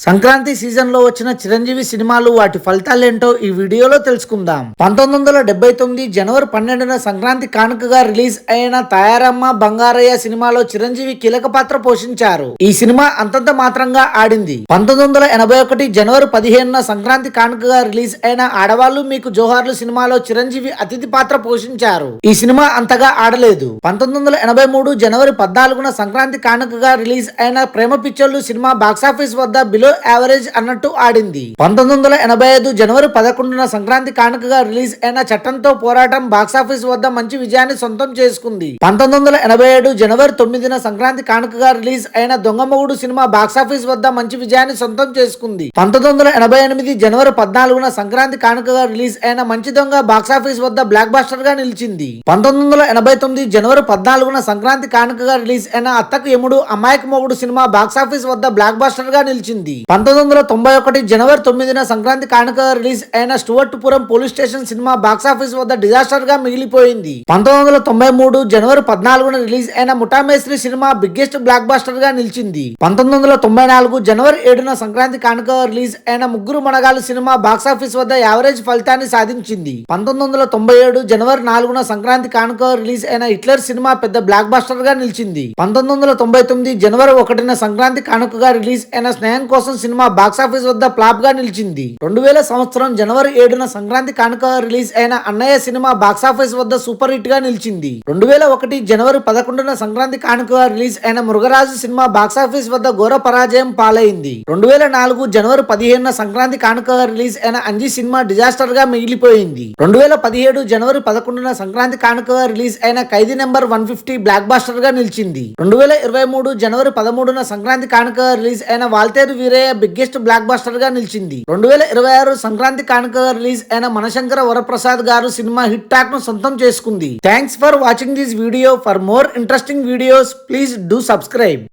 Sankranti season లో వచ్చిన చిరంజీవి సినిమాలు వాటి ఫలితాలేంటో ఈ వీడియోలో తెలుసుకుందాం. 1979 జనవరి 12న సంక్రాంతి కానుకగా రిలీజ్ అయిన తయారమ్మ బంగారయ్య సినిమాలో చిరంజీవి కీలక పాత్ర పోషించారు. ఈ సినిమా అంతంత మాత్రంగా ఆడింది. 1981 జనవరి 15న సంక్రాంతి కానుకగా రిలీజ్ అయిన ఆడవాళ్లు మీకు జోహార్లు సినిమాలో చిరంజీవి అతిథి పాత్ర పోషించారు. ఈ సినిమా అంతగా ఆడలేదు. 1983 జనవరి 14న సంక్రాంతి కానుకగా రిలీజ్ అయిన ప్రేమ పిక్చర్లు సినిమా బాక్సాఫీస్ వద్ద బిలో యావరేజ్ అన్నట్టు ఆడింది. 1985 జనవరి 11న సంక్రాంతి కానుకగా రిలీజ్ అయిన చట్టంతో పోరాటం బాక్సాఫీస్ వద్ద మంచి విజయాన్ని సొంతం చేసుకుంది. 1987 జనవరి 9న సంక్రాంతి కానుకగా రిలీజ్ అయిన దొంగమొగుడు సినిమా బాక్సాఫీస్ వద్ద మంచి విజయాన్ని సొంతం చేసుకుంది. 1988 జనవరి 14న సంక్రాంతి కానుకగా రిలీజ్ అయిన మంచి దొంగ బాక్సాఫీస్ వద్ద బ్లాక్ బస్టర్ గా నిలిచింది. 1989 జనవరి 14న సంక్రాంతి కానుకగా రిలీజ్ అయిన అత్తకు యముడు అమాయక మొగుడు సినిమా బాక్సాఫీస్ వద్ద బ్లాక్ బస్టర్ గా నిలిచింది. 1991 జనవరి 9న సంక్రాంతి కానుకగా రిలీజ్ అయిన Stuartpuram police station cinema box office వద్ద డిజాస్టర్ గా మిగిలిపోయింది. 1993 జనవరి 14న రిలీజ్ అయిన Muta Mestri cinema biggest blockbuster గా నిలిచింది. 1994 జనవరి 7న సంక్రాంతి కానుకగా రిలీజ్ అయిన ముగ్గురు మనగాళ్ళు సినిమా బాక్సాఫీస్ వద్ద యావరేజ్ ఫలితాన్ని సాధించింది. 1997 జనవరి 4న సంక్రాంతి కానుకగా రిలీజ్ అయిన హిట్లర్ సినిమా పెద్ద బ్లాక్ బస్టర్ గా నిలిచింది. 1999 జనవరి 1న సంక్రాంతి కానుకగా రిలీజ్ అయిన స్నేహం కోసం సినిమా బాక్సాఫీస్ వద్ద ఫ్లాప్ గా నిలిచింది. 2000 సంవత్సరం జనవరి 7న సంక్రాంతి కానుక రిలీజ్ అయిన అన్నయ్య సినిమా బాక్సాఫీస్ వద్ద సూపర్ హిట్ గా నిలిచింది. 2001 జనవరి 11న సంక్రాంతి కానుక రిలీజ్ అయిన మురుగరాజు సినిమా బాక్సాఫీస్ వద్ద ఘోర పరాజయం పాలైంది. 2004 జనవరి 15న సంక్రాంతి కానుక రిలీజ్ అయిన అంజీ సినిమా డిజాస్టర్ గా మిగిలిపోయింది. 2017 జనవరి 11న సంక్రాంతి కానుక రిలీజ్ అయిన ఖైదీ నెంబర్ 150 బ్లాక్ బస్టర్ గా నిలిచింది. 2023 జనవరి 13న సంక్రాంతి కానుక రిలీజ్ అయిన Waltair Veerayya biggest blockbuster గా నిలిచింది. 2026 సంక్రాంతి కానుక రిలీజ్ అయిన మనశంకర వరప్రసాద్ గారు సినిమా హిట్ టాక్ ను సొంతం చేసుకుంది. Thanks for watching this video. For more interesting videos please do subscribe.